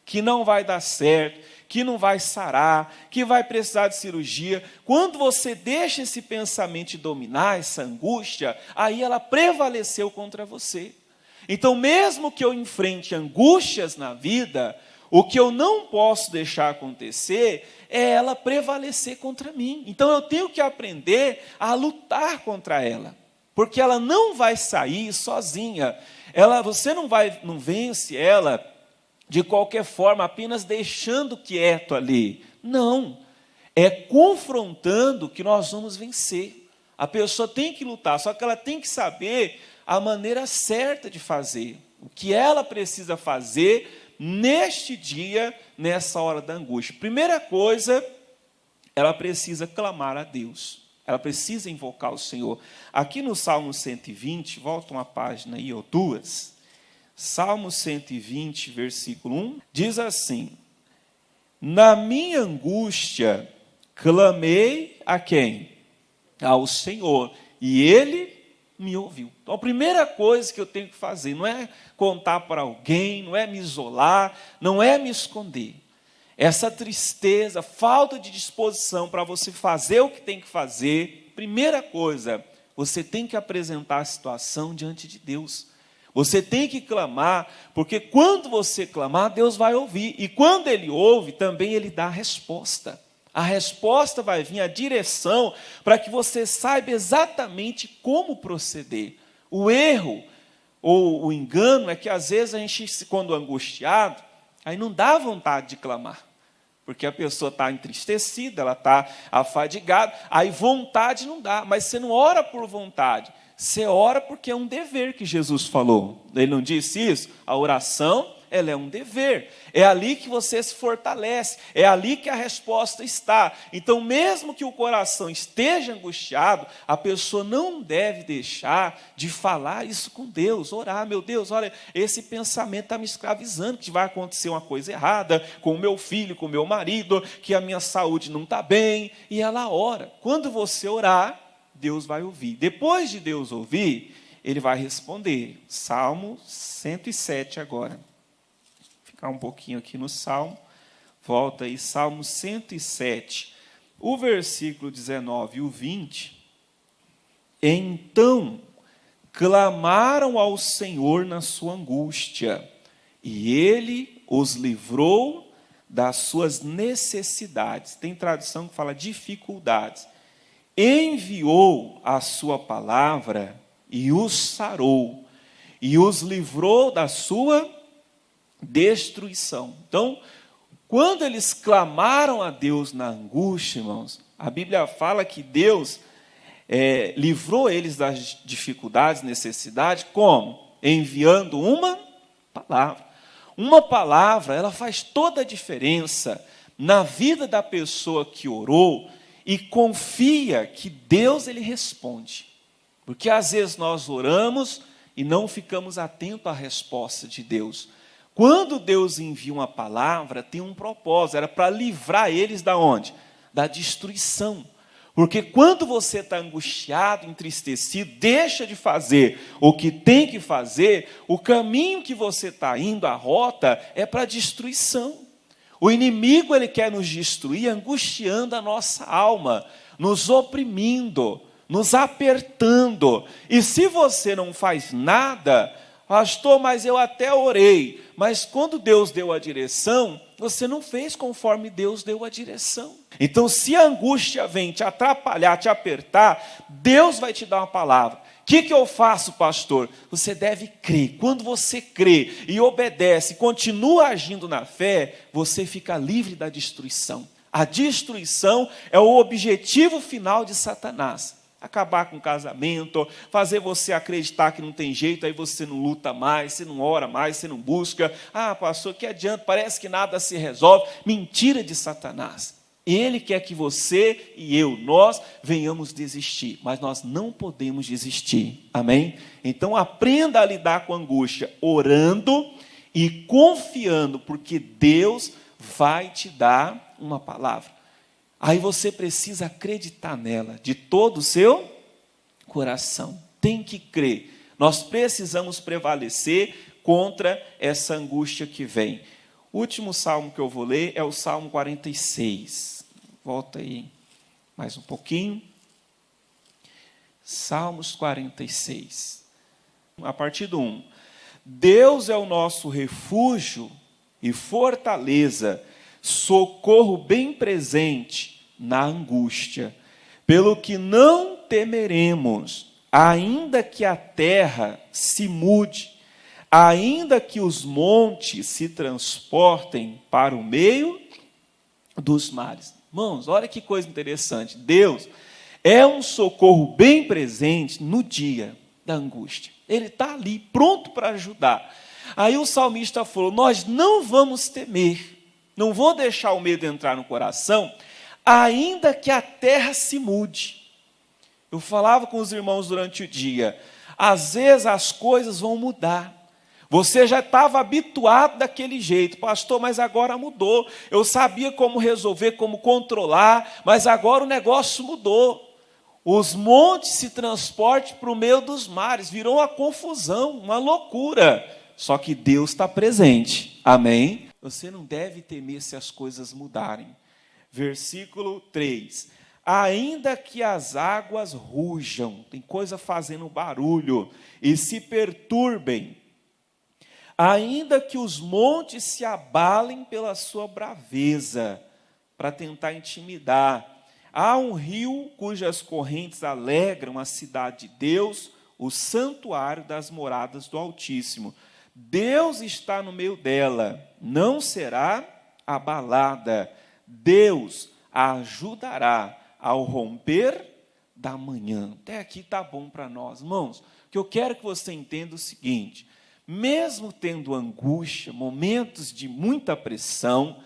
que não vai dar certo, que não vai sarar, que vai precisar de cirurgia. Quando você deixa esse pensamento te dominar, essa angústia, aí ela prevaleceu contra você. Então, mesmo que eu enfrente angústias na vida, o que eu não posso deixar acontecer é ela prevalecer contra mim. Então, eu tenho que aprender a lutar contra ela, porque ela não vai sair sozinha. Você não vence ela de qualquer forma, apenas deixando quieto ali. Não, é confrontando que nós vamos vencer. A pessoa tem que lutar, só que ela tem que saber a maneira certa de fazer. O que ela precisa fazer neste dia, nessa hora da angústia. Primeira coisa, ela precisa clamar a Deus. Ela precisa invocar o Senhor. Aqui no Salmo 120, volta uma página aí, ou duas. Salmo 120, versículo 1, diz assim: na minha angústia, clamei a quem? Ao Senhor, e Ele me ouviu. Então, a primeira coisa que eu tenho que fazer não é contar para alguém, não é me isolar, não é me esconder. Essa tristeza, falta de disposição para você fazer o que tem que fazer, primeira coisa, você tem que apresentar a situação diante de Deus. Você tem que clamar, porque quando você clamar, Deus vai ouvir. E quando Ele ouve, também Ele dá a resposta. A resposta vai vir, a direção, para que você saiba exatamente como proceder. O erro, ou o engano, é que às vezes a gente, quando angustiado, aí não dá vontade de clamar. Porque a pessoa está entristecida, ela está afadigada, aí vontade não dá. Mas você não ora por vontade. Você ora porque é um dever que Jesus falou. Ele não disse isso? A oração, ela é um dever. É ali que você se fortalece. É ali que a resposta está. Então, mesmo que o coração esteja angustiado, a pessoa não deve deixar de falar isso com Deus. Orar, meu Deus, olha, esse pensamento está me escravizando, que vai acontecer uma coisa errada com o meu filho, com o meu marido, que a minha saúde não está bem. E ela ora. Quando você orar, Deus vai ouvir. Depois de Deus ouvir, Ele vai responder. Salmo 107 agora. Vou ficar um pouquinho aqui no Salmo. Volta aí, Salmo 107. O versículo 19 e o 20. Então, clamaram ao Senhor na sua angústia, e Ele os livrou das suas necessidades. Tem tradução que fala dificuldades. Enviou a sua palavra e os sarou, e os livrou da sua destruição. Então, quando eles clamaram a Deus na angústia, irmãos, a Bíblia fala que Deus livrou eles das dificuldades, necessidades, como? Enviando uma palavra. Uma palavra, ela faz toda a diferença na vida da pessoa que orou, e confia que Deus, Ele responde. Porque às vezes nós oramos e não ficamos atentos à resposta de Deus. Quando Deus envia uma palavra, tem um propósito, era para livrar eles da onde? Da destruição. Porque quando você está angustiado, entristecido, deixa de fazer o que tem que fazer, o caminho que você está indo, a rota, é para a destruição. O inimigo, ele quer nos destruir, angustiando a nossa alma, nos oprimindo, nos apertando. E se você não faz nada, pastor, mas eu até orei, mas quando Deus deu a direção, você não fez conforme Deus deu a direção. Então, se a angústia vem te atrapalhar, te apertar, Deus vai te dar uma palavra. O que eu faço, pastor? Você deve crer. Quando você crê e obedece, continua agindo na fé, você fica livre da destruição. A destruição é o objetivo final de Satanás. Acabar com o casamento, fazer você acreditar que não tem jeito, aí você não luta mais, você não ora mais, você não busca. Ah, pastor, que adianta? Parece que nada se resolve. Mentira de Satanás. Ele quer que você e eu, nós, venhamos desistir, mas nós não podemos desistir, amém? Então aprenda a lidar com a angústia, orando e confiando, porque Deus vai te dar uma palavra. Aí você precisa acreditar nela, de todo o seu coração, tem que crer. Nós precisamos prevalecer contra essa angústia que vem. O último salmo que eu vou ler é o Salmo 46. Volta aí mais um pouquinho. Salmos 46. A partir do 1. Deus é o nosso refúgio e fortaleza, socorro bem presente na angústia. Pelo que não temeremos, ainda que a terra se mude, ainda que os montes se transportem para o meio dos mares. Irmãos, olha que coisa interessante. Deus é um socorro bem presente no dia da angústia. Ele está ali, pronto para ajudar. Aí o salmista falou, nós não vamos temer, não vou deixar o medo entrar no coração, ainda que a terra se mude. Eu falava com os irmãos durante o dia, às vezes as coisas vão mudar. Você já estava habituado daquele jeito, pastor, mas agora mudou. Eu sabia como resolver, como controlar, mas agora o negócio mudou. Os montes se transportam para o meio dos mares, virou uma confusão, uma loucura. Só que Deus está presente, amém? Você não deve temer se as coisas mudarem. Versículo 3. Ainda que as águas rujam, tem coisa fazendo barulho, e se perturbem, ainda que os montes se abalem pela sua braveza, para tentar intimidar. Há um rio cujas correntes alegram a cidade de Deus, o santuário das moradas do Altíssimo. Deus está no meio dela, não será abalada. Deus a ajudará ao romper da manhã. Até aqui está bom para nós, irmãos. O que eu quero que você entenda é o seguinte, mesmo tendo angústia, momentos de muita pressão,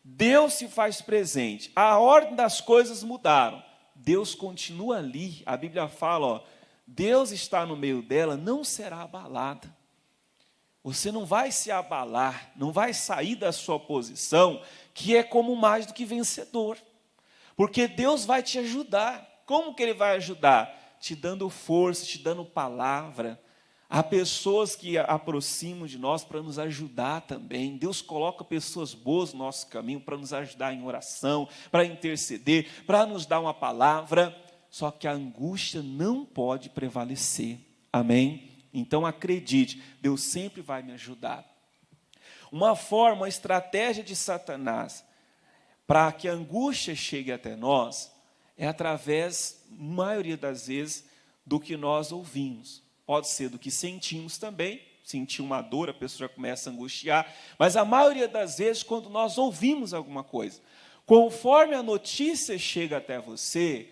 Deus se faz presente. A ordem das coisas mudaram. Deus continua ali. A Bíblia fala, Deus está no meio dela, não será abalada. Você não vai se abalar, não vai sair da sua posição, que é como mais do que vencedor. Porque Deus vai te ajudar. Como que Ele vai ajudar? Te dando força, te dando palavra. Há pessoas que aproximam de nós para nos ajudar também. Deus coloca pessoas boas no nosso caminho para nos ajudar em oração, para interceder, para nos dar uma palavra. Só que a angústia não pode prevalecer. Amém? Então acredite, Deus sempre vai me ajudar. Uma forma, uma estratégia de Satanás para que a angústia chegue até nós é através, maioria das vezes, do que nós ouvimos. Pode ser do que sentimos também, sentir uma dor, a pessoa já começa a angustiar, mas a maioria das vezes, quando nós ouvimos alguma coisa, conforme a notícia chega até você,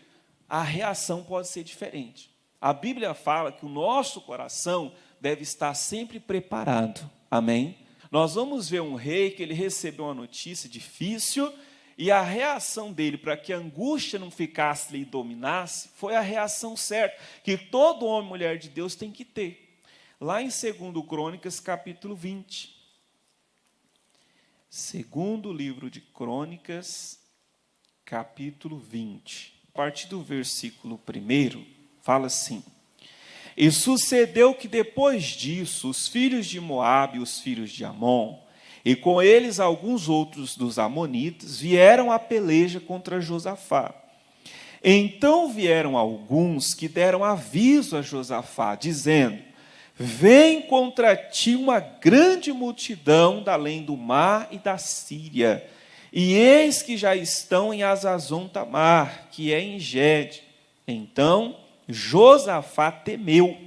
a reação pode ser diferente. A Bíblia fala que o nosso coração deve estar sempre preparado, amém? Nós vamos ver um rei que ele recebeu uma notícia difícil, e a reação dele, para que a angústia não ficasse ali e dominasse, foi a reação certa, que todo homem e mulher de Deus tem que ter. Lá em 2 Crônicas, capítulo 20. Segundo livro de Crônicas, capítulo 20. A partir do versículo 1, fala assim. E sucedeu que depois disso, os filhos de Moabe e os filhos de Amon, e com eles alguns outros dos amonitas, vieram à peleja contra Josafá. Então vieram alguns que deram aviso a Josafá, dizendo, vem contra ti uma grande multidão da além do mar e da Síria, e eis que já estão em Azazon Tamar, que é em Gede. Então Josafá temeu,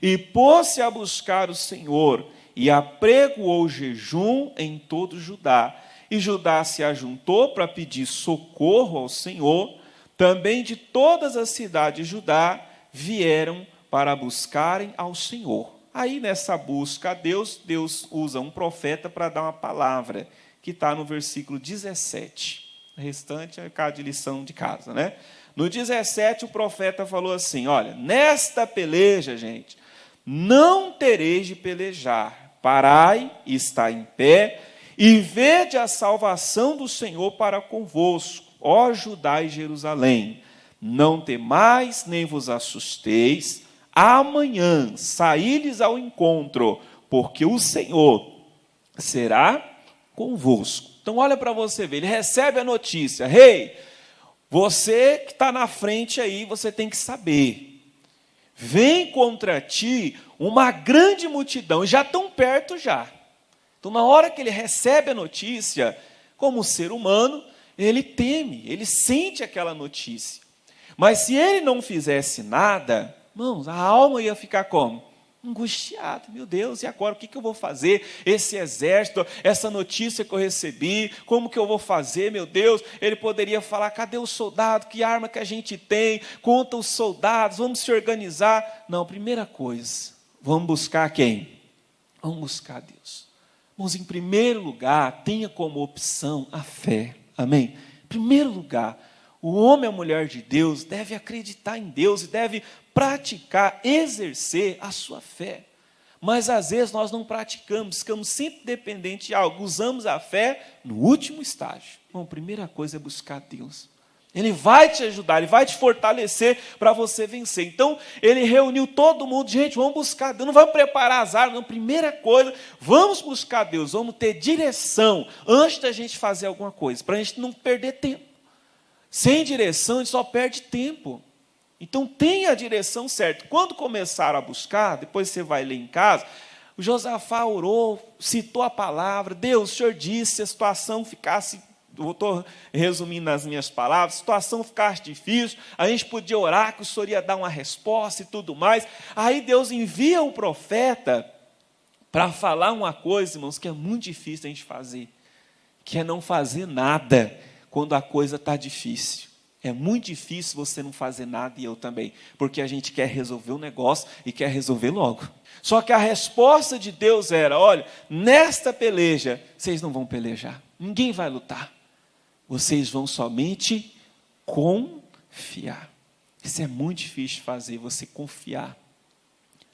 e pôs-se a buscar o Senhor, e apregoou jejum em todo Judá. E Judá se ajuntou para pedir socorro ao Senhor. Também de todas as cidades de Judá vieram para buscarem ao Senhor. Aí nessa busca a Deus, Deus usa um profeta para dar uma palavra, que está no versículo 17. O restante é cada lição de casa, né? No 17 o profeta falou assim, olha, nesta peleja, gente, não tereis de pelejar. Parai, está em pé, e vede a salvação do Senhor para convosco, ó Judá e Jerusalém. Não temais, nem vos assusteis, amanhã saí-lhes ao encontro, porque o Senhor será convosco. Então olha para você ver, ele recebe a notícia: rei, você que está na frente aí, você tem que saber, vem contra ti uma grande multidão, e já estão perto já. Então na hora que ele recebe a notícia, como ser humano, ele teme, ele sente aquela notícia. Mas se ele não fizesse nada, irmãos, a alma ia ficar como? Angustiada. Meu Deus, e agora o que eu vou fazer? Esse exército, essa notícia que eu recebi, como que eu vou fazer, meu Deus? Ele poderia falar: cadê o soldado? Que arma que a gente tem? Conta os soldados, vamos se organizar. Não, primeira coisa, vamos buscar quem? Vamos buscar Deus. Irmãos, em primeiro lugar, tenha como opção a fé. Amém? Em primeiro lugar, o homem e a mulher de Deus deve acreditar em Deus e deve praticar, exercer a sua fé. Mas às vezes nós não praticamos, ficamos sempre dependentes de algo, usamos a fé no último estágio. Bom, a primeira coisa é buscar Deus. Ele vai te ajudar, ele vai te fortalecer para você vencer. Então, ele reuniu todo mundo: gente, vamos buscar Deus, não vamos preparar as armas, não. Primeira coisa, vamos buscar Deus, vamos ter direção antes da gente fazer alguma coisa, para a gente não perder tempo. Sem direção, a gente só perde tempo. Então, tenha a direção certa. Quando começaram a buscar, depois você vai ler em casa, o Josafá orou, citou a palavra: Deus, o Senhor disse, se a situação ficasse, eu estou resumindo nas minhas palavras, a situação ficasse difícil, a gente podia orar que o Senhor ia dar uma resposta e tudo mais. Aí Deus envia o profeta para falar uma coisa, irmãos, que é muito difícil a gente fazer, que é não fazer nada quando a coisa está difícil. É muito difícil você não fazer nada, e eu também, porque a gente quer resolver o negócio e quer resolver logo. Só que a resposta de Deus era: olha, nesta peleja, vocês não vão pelejar, ninguém vai lutar, vocês vão somente confiar. Isso é muito difícil de fazer, você confiar.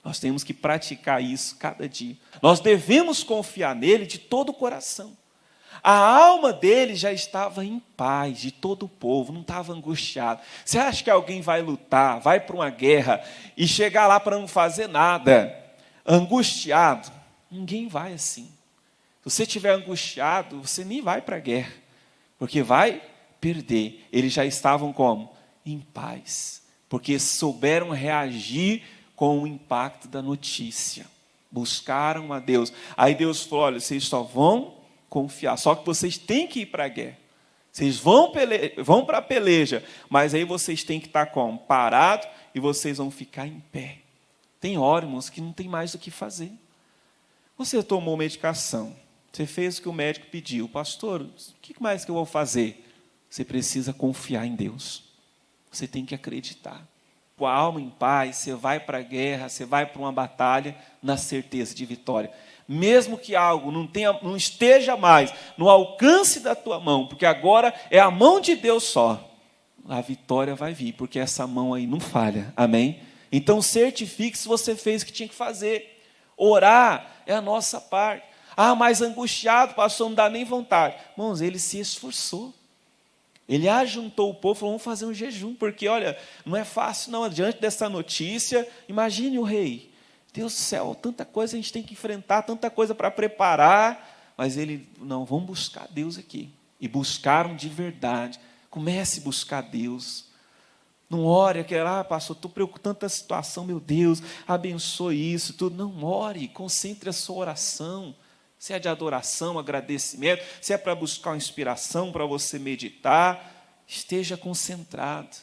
Nós temos que praticar isso cada dia. Nós devemos confiar nele de todo o coração. A alma dele já estava em paz, de todo o povo, não estava angustiado. Você acha que alguém vai lutar, vai para uma guerra e chegar lá para não fazer nada, angustiado? Ninguém vai assim. Se você estiver angustiado, você nem vai para a guerra, porque vai perder. Eles já estavam como? Em paz, porque souberam reagir com o impacto da notícia. Buscaram a Deus. Aí Deus falou: olha, vocês só vão confiar, só que vocês têm que ir para a guerra. Vocês vão para a peleja, mas aí vocês têm que estar como? Parados, e vocês vão ficar em pé. Tem hora, irmãos, que não tem mais o que fazer. Você tomou medicação, você fez o que o médico pediu. Pastor, o que mais que eu vou fazer? Você precisa confiar em Deus. Você tem que acreditar. Com a alma em paz, você vai para a guerra, você vai para uma batalha na certeza de vitória. Mesmo que algo não esteja mais no alcance da tua mão, porque agora é a mão de Deus só, a vitória vai vir, porque essa mão aí não falha, amém? Então certifique se você fez o que tinha que fazer. Orar é a nossa parte. Ah, mas angustiado, pastor, não dá nem vontade. Irmãos, ele se esforçou. Ele ajuntou o povo e falou: vamos fazer um jejum, porque olha, não é fácil não, diante dessa notícia. Imagine o rei: Deus do céu, tanta coisa a gente tem que enfrentar, tanta coisa para preparar, mas ele: não, vamos buscar Deus aqui. E buscaram de verdade. Comece a buscar Deus. Não ore, pastor, estou preocupado com tanta situação, meu Deus, abençoe isso, tudo. Não, ore, concentre a sua oração. Se é de adoração, agradecimento, se é para buscar uma inspiração, para você meditar, esteja concentrado.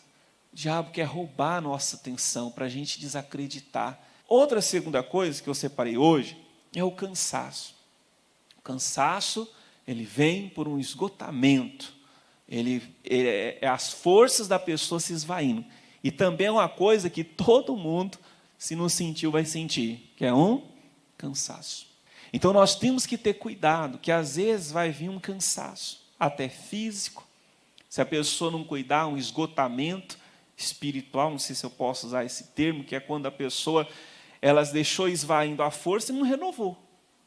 O diabo quer roubar a nossa atenção, para a gente desacreditar. Outra segunda coisa que eu separei hoje é o cansaço. O cansaço, ele vem por um esgotamento. Ele é as forças da pessoa se esvaindo. E também é uma coisa que todo mundo, se não sentiu, vai sentir, que é um cansaço. Então nós temos que ter cuidado, que às vezes vai vir um cansaço, até físico. Se a pessoa não cuidar, um esgotamento espiritual, não sei se eu posso usar esse termo, que é quando a pessoa, ela deixou esvaindo a força e não renovou,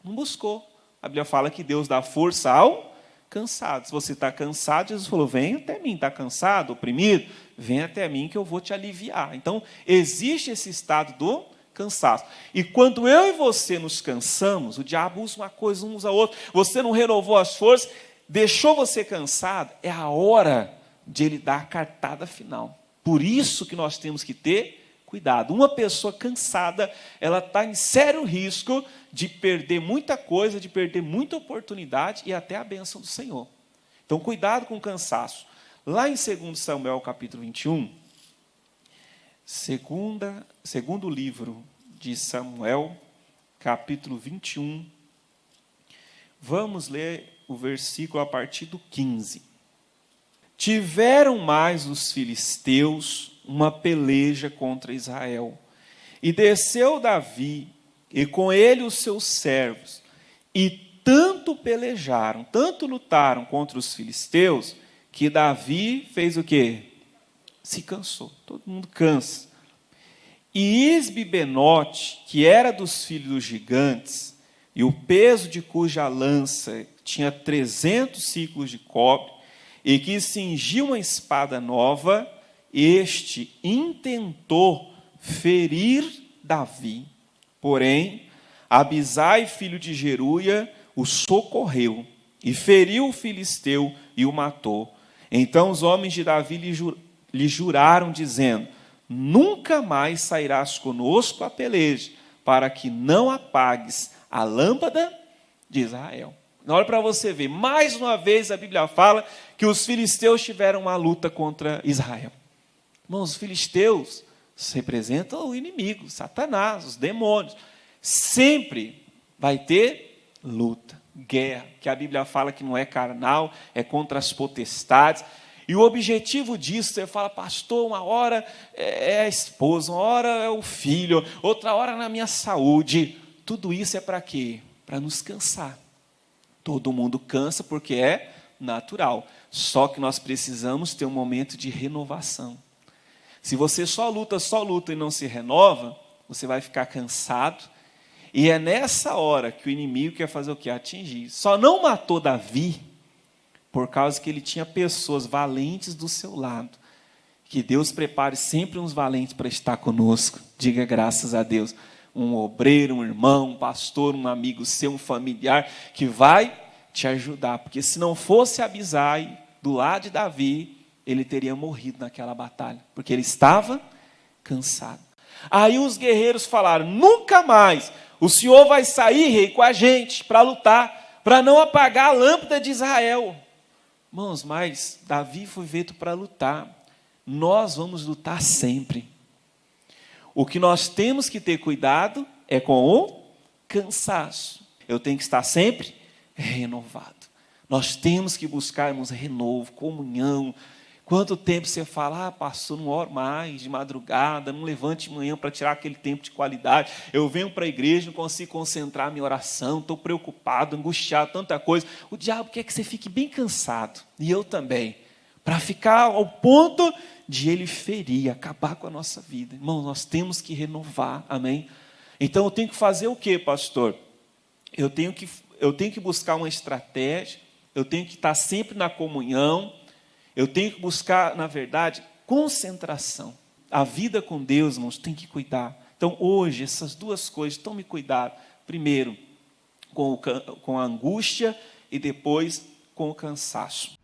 não buscou. A Bíblia fala que Deus dá força ao cansado. Se você está cansado, Jesus falou: vem até mim. Está cansado, oprimido? Vem até mim que eu vou te aliviar. Então, existe esse estado do cansaço. E quando eu e você nos cansamos, o diabo usa uma coisa, uns a outra, você não renovou as forças, deixou você cansado, é a hora de ele dar a cartada final. Por isso que nós temos que ter cuidado. Uma pessoa cansada, ela está em sério risco de perder muita coisa, de perder muita oportunidade e até a bênção do Senhor. Então, cuidado com o cansaço. Lá em 2 Samuel, capítulo 21, segundo livro de Samuel, capítulo 21, vamos ler o versículo a partir do 15. Tiveram mais os filisteus uma peleja contra Israel. E desceu Davi, e com ele os seus servos, e tanto pelejaram, tanto lutaram contra os filisteus, que Davi fez o quê? Se cansou. Todo mundo cansa. E Isbi-Benote, que era dos filhos dos gigantes, e o peso de cuja lança tinha 300 ciclos de cobre, e que cingiu uma espada nova, este intentou ferir Davi. Porém, Abisai, filho de Geruia, o socorreu, e feriu o filisteu e o matou. Então os homens de Davi lhe juraram, dizendo: nunca mais sairás conosco a peleja, para que não apagues a lâmpada de Israel. Olha para você ver, mais uma vez a Bíblia fala que os filisteus tiveram uma luta contra Israel. Irmãos, os filisteus representam o inimigo, Satanás, os demônios. Sempre vai ter luta, guerra, que a Bíblia fala que não é carnal, é contra as potestades. E o objetivo disso, você fala, pastor, uma hora é a esposa, uma hora é o filho, outra hora na minha saúde. Tudo isso é para quê? Para nos cansar. Todo mundo cansa porque é natural. Só que nós precisamos ter um momento de renovação. Se você só luta e não se renova, você vai ficar cansado. E é nessa hora que o inimigo quer fazer o quê? Atingir. Só não matou Davi por causa que ele tinha pessoas valentes do seu lado. Que Deus prepare sempre uns valentes para estar conosco. Diga graças a Deus. Um obreiro, um irmão, um pastor, um amigo seu, um familiar, que vai te ajudar. Porque se não fosse Abisai, do lado de Davi, ele teria morrido naquela batalha. Porque ele estava cansado. Aí os guerreiros falaram, nunca mais o Senhor vai sair, rei, com a gente para lutar, para não apagar a lâmpada de Israel. Irmãos, mas Davi foi feito para lutar. Nós vamos lutar sempre. O que nós temos que ter cuidado é com o cansaço. Eu tenho que estar sempre renovado. Nós temos que buscarmos renovo, comunhão. Quanto tempo você fala, pastor, não oro mais de madrugada, não levante de manhã para tirar aquele tempo de qualidade. Eu venho para a igreja, não consigo concentrar a minha oração, estou preocupado, angustiado, tanta coisa. O diabo quer que você fique bem cansado, e eu também, para ficar ao ponto de ele ferir, acabar com a nossa vida. Irmão, nós temos que renovar, amém? Então eu tenho que fazer o quê, pastor? Eu tenho que buscar uma estratégia, eu tenho que estar sempre na comunhão, eu tenho que buscar, na verdade, concentração. A vida com Deus, irmãos, tem que cuidar. Então, hoje, essas duas coisas, tome cuidado. Primeiro, com a angústia e depois com o cansaço.